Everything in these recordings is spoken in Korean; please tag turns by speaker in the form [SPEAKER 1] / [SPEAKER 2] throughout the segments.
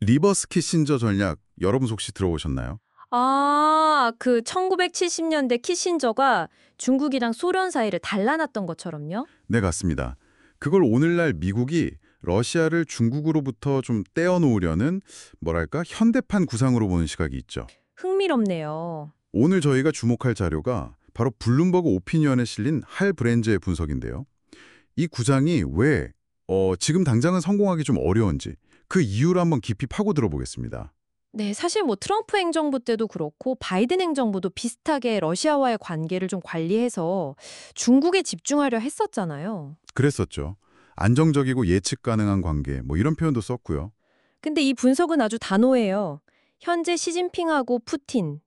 [SPEAKER 1] 리버스 키신저 전략 여러분 혹시 들어보셨나요?
[SPEAKER 2] 아, 그 1970년대 키신저가 중국이랑 소련 사이를 달라놨던 것처럼요?
[SPEAKER 1] 네, 같습니다. 그걸 오늘날 미국이 러시아를 중국으로부터 좀 떼어놓으려는 뭐랄까 현대판 구상으로 보는 시각이 있죠.
[SPEAKER 2] 흥미롭네요.
[SPEAKER 1] 오늘 저희가 주목할 자료가 바로 블룸버그 오피니언에 실린 할 브랜즈의 분석인데요. 이 구상이 왜 지금 당장은 성공하기 좀 어려운지 그 이유를 한번 깊이 파고 들어보겠습니다.
[SPEAKER 2] 네, 사실 뭐 트럼프 행정부 때도 그렇고 바이든 행정부도 비슷하게 러시아와의 관계를 좀 관리해서 중국에 집중하려 했었잖아요.
[SPEAKER 1] 그랬었죠. 안정적이고 예측 가능한 관계 뭐 이런 표현도 썼고요.
[SPEAKER 2] 근데 이 분석은 아주 단호해요. 현재 시진핑하고 푸틴,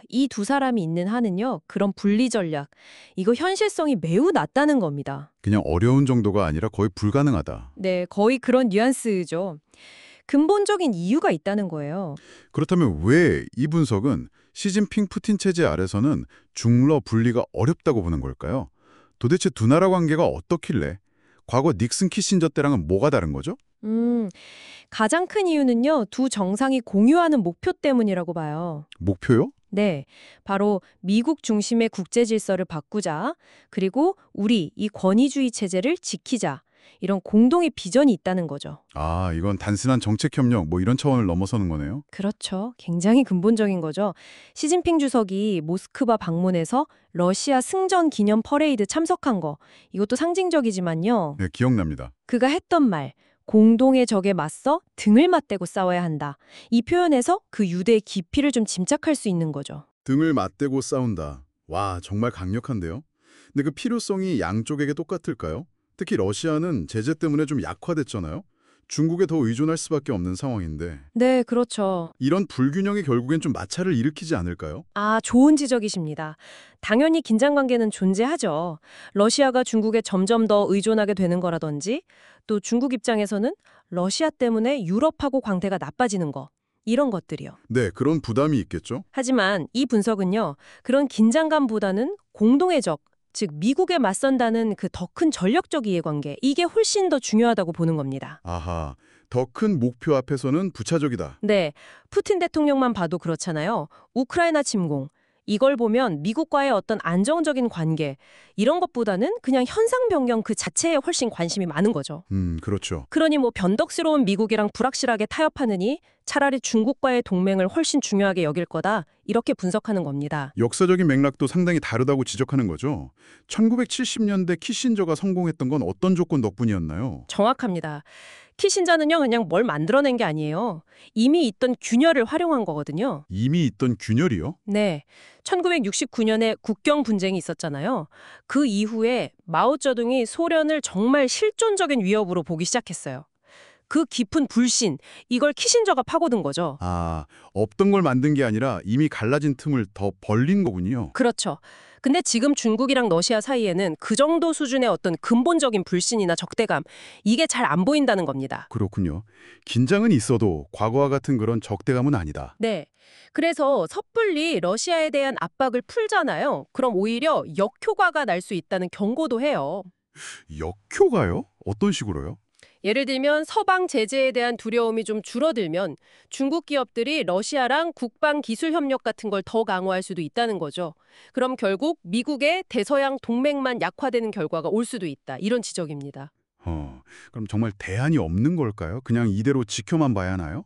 [SPEAKER 2] 이 두 사람이 있는 한은요, 그런 분리 전략, 이거 현실성이 매우 낮다는 겁니다.
[SPEAKER 1] 그냥 어려운 정도가 아니라 거의 불가능하다.
[SPEAKER 2] 네, 거의 그런 뉘앙스죠. 근본적인 이유가 있다는 거예요.
[SPEAKER 1] 그렇다면 왜 이 분석은 시진핑 푸틴 체제 아래서는 중러 분리가 어렵다고 보는 걸까요? 도대체 두 나라 관계가 어떻길래 과거 닉슨 키신저 때랑은 뭐가 다른 거죠?
[SPEAKER 2] 음, 가장 큰 이유는요, 두 정상이 공유하는 목표 때문이라고 봐요.
[SPEAKER 1] 목표요?
[SPEAKER 2] 네, 바로 미국 중심의 국제 질서를 바꾸자, 그리고 우리 이 권위주의 체제를 지키자, 이런 공동의 비전이 있다는 거죠.
[SPEAKER 1] 아, 이건 단순한 정책 협력 뭐 이런 차원을 넘어서는 거네요.
[SPEAKER 2] 그렇죠. 굉장히 근본적인 거죠. 시진핑 주석이 모스크바 방문해서 러시아 승전 기념 퍼레이드 참석한 거, 이것도 상징적이지만요.
[SPEAKER 1] 네, 기억납니다.
[SPEAKER 2] 그가 했던 말, 공동의 적에 맞서 등을 맞대고 싸워야 한다. 이 표현에서 그 유대의 깊이를 좀 짐작할 수 있는 거죠.
[SPEAKER 1] 등을 맞대고 싸운다. 와, 정말 강력한데요? 근데 그 필요성이 양쪽에게 똑같을까요? 특히 러시아는 제재 때문에 좀 약화됐잖아요. 중국에 더 의존할 수밖에 없는 상황인데
[SPEAKER 2] 네, 그렇죠.
[SPEAKER 1] 이런 불균형이 결국엔 좀 마찰을 일으키지 않을까요?
[SPEAKER 2] 좋은 지적이십니다. 당연히 긴장 관계는 존재하죠. 러시아가 중국에 점점 더 의존하게 되는 거라든지, 또 중국 입장에서는 러시아 때문에 유럽하고 관계가 나빠지는 거, 이런 것들이요.
[SPEAKER 1] 네, 그런 부담이 있겠죠.
[SPEAKER 2] 하지만 이 분석은요, 그런 긴장감보다는 공동의 적, 즉 미국에 맞선다는 그 더 큰 전력적 이해관계, 이게 훨씬 더 중요하다고 보는 겁니다.
[SPEAKER 1] 아하, 더 큰 목표 앞에서는 부차적이다.
[SPEAKER 2] 네, 푸틴 대통령만 봐도 그렇잖아요. 우크라이나 침공. 이걸 보면 미국과의 어떤 안정적인 관계, 이런 것보다는 그냥 현상 변경 그 자체에 훨씬 관심이 많은 거죠.
[SPEAKER 1] 그렇죠.
[SPEAKER 2] 그러니 뭐 변덕스러운 미국이랑 불확실하게 타협하느니 차라리 중국과의 동맹을 훨씬 중요하게 여길 거다, 이렇게 분석하는 겁니다.
[SPEAKER 1] 역사적인 맥락도 상당히 다르다고 지적하는 거죠. 1970년대 키신저가 성공했던 건 어떤 조건 덕분이었나요?
[SPEAKER 2] 정확합니다. 키신저는요, 그냥 뭘 만들어낸 게 아니에요. 이미 있던 균열을 활용한 거거든요.
[SPEAKER 1] 이미 있던 균열이요?
[SPEAKER 2] 네. 1969년에 국경 분쟁이 있었잖아요. 그 이후에 마오쩌둥이 소련을 정말 실존적인 위협으로 보기 시작했어요. 그 깊은 불신, 이걸 키신저가 파고든 거죠.
[SPEAKER 1] 아, 없던 걸 만든 게 아니라 이미 갈라진 틈을 더 벌린 거군요.
[SPEAKER 2] 그렇죠. 근데 지금 중국이랑 러시아 사이에는 그 정도 수준의 어떤 근본적인 불신이나 적대감, 이게 잘 안 보인다는 겁니다.
[SPEAKER 1] 그렇군요. 긴장은 있어도 과거와 같은 그런 적대감은 아니다.
[SPEAKER 2] 네. 그래서 섣불리 러시아에 대한 압박을 풀잖아요. 그럼 오히려 역효과가 날 수 있다는 경고도 해요.
[SPEAKER 1] 역효가요? 어떤 식으로요?
[SPEAKER 2] 예를 들면 서방 제재에 대한 두려움이 좀 줄어들면 중국 기업들이 러시아랑 국방 기술 협력 같은 걸 더 강화할 수도 있다는 거죠. 그럼 결국 미국의 대서양 동맹만 약화되는 결과가 올 수도 있다. 이런 지적입니다.
[SPEAKER 1] 그럼 정말 대안이 없는 걸까요? 그냥 이대로 지켜만 봐야 하나요?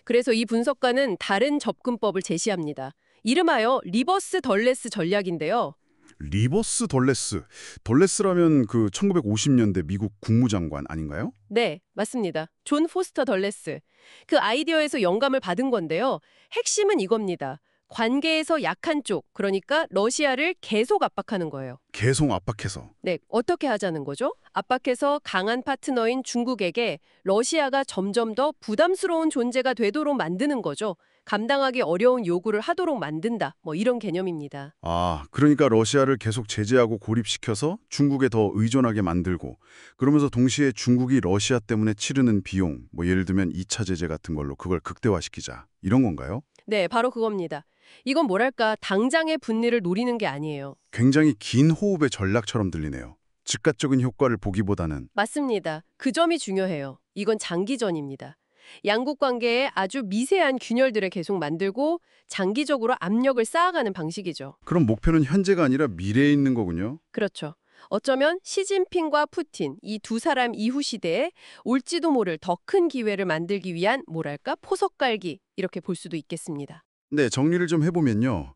[SPEAKER 2] 그래서 이 분석가는 다른 접근법을 제시합니다. 이름하여 리버스 덜레스 전략인데요.
[SPEAKER 1] 리버스 덜레스. 덜레스라면 그 1950년대 미국 국무장관 아닌가요?
[SPEAKER 2] 네, 맞습니다. 존 포스터 덜레스. 그 아이디어에서 영감을 받은 건데요. 핵심은 이겁니다. 관계에서 약한 쪽, 그러니까 러시아를 계속 압박하는 거예요.
[SPEAKER 1] 계속 압박해서.
[SPEAKER 2] 네, 어떻게 하자는 거죠? 압박해서 강한 파트너인 중국에게 러시아가 점점 더 부담스러운 존재가 되도록 만드는 거죠. 감당하기 어려운 요구를 하도록 만든다. 뭐 이런 개념입니다.
[SPEAKER 1] 아, 그러니까 러시아를 계속 제재하고 고립시켜서 중국에 더 의존하게 만들고 그러면서 동시에 중국이 러시아 때문에 치르는 비용, 뭐 예를 들면 2차 제재 같은 걸로 그걸 극대화시키자. 이런 건가요?
[SPEAKER 2] 네, 바로 그겁니다. 이건 뭐랄까 당장의 분리를 노리는 게 아니에요.
[SPEAKER 1] 굉장히 긴 호흡의 전략처럼 들리네요. 즉각적인 효과를 보기보다는
[SPEAKER 2] 맞습니다. 그 점이 중요해요. 이건 장기전입니다. 양국 관계에 아주 미세한 균열들을 계속 만들고 장기적으로 압력을 쌓아가는 방식이죠.
[SPEAKER 1] 그럼 목표는 현재가 아니라 미래에 있는 거군요.
[SPEAKER 2] 그렇죠. 어쩌면 시진핑과 푸틴 이 두 사람 이후 시대에 올지도 모를 더 큰 기회를 만들기 위한 뭐랄까 포석 깔기 이렇게 볼 수도 있겠습니다.
[SPEAKER 1] 네, 정리를 좀 해보면요.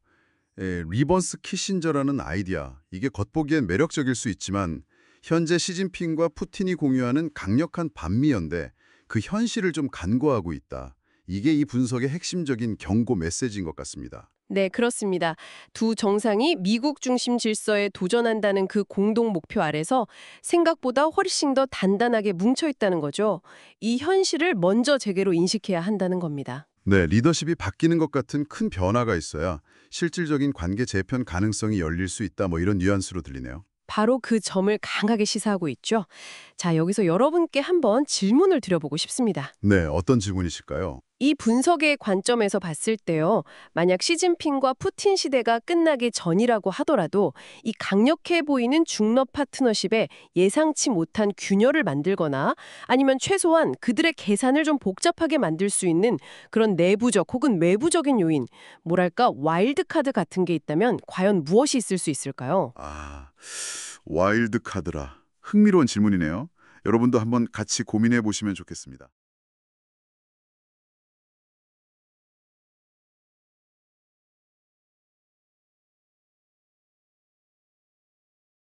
[SPEAKER 1] 리버스 키신저라는 아이디어, 이게 겉보기엔 매력적일 수 있지만 현재 시진핑과 푸틴이 공유하는 강력한 반미연대, 그 현실을 좀 간과하고 있다. 이게 이 분석의 핵심적인 경고 메시지인 것 같습니다.
[SPEAKER 2] 네, 그렇습니다. 두 정상이 미국 중심 질서에 도전한다는 그 공동 목표 아래서 생각보다 훨씬 더 단단하게 뭉쳐 있다는 거죠. 이 현실을 먼저 제대로 인식해야 한다는 겁니다.
[SPEAKER 1] 네, 리더십이 바뀌는 것 같은 큰 변화가 있어야 실질적인 관계 재편 가능성이 열릴 수 있다, 뭐 이런 뉘앙스로 들리네요.
[SPEAKER 2] 바로 그 점을 강하게 시사하고 있죠. 자, 여기서 여러분께 한번 질문을 드려보고 싶습니다.
[SPEAKER 1] 네, 어떤 질문이실까요?
[SPEAKER 2] 이 분석의 관점에서 봤을 때요. 만약 시진핑과 푸틴 시대가 끝나기 전이라고 하더라도 이 강력해 보이는 중러 파트너십에 예상치 못한 균열을 만들거나 아니면 최소한 그들의 계산을 좀 복잡하게 만들 수 있는 그런 내부적 혹은 외부적인 요인, 뭐랄까 와일드 카드 같은 게 있다면 과연 무엇이 있을 수 있을까요?
[SPEAKER 1] 와일드 카드라. 흥미로운 질문이네요. 여러분도 한번 같이 고민해 보시면 좋겠습니다.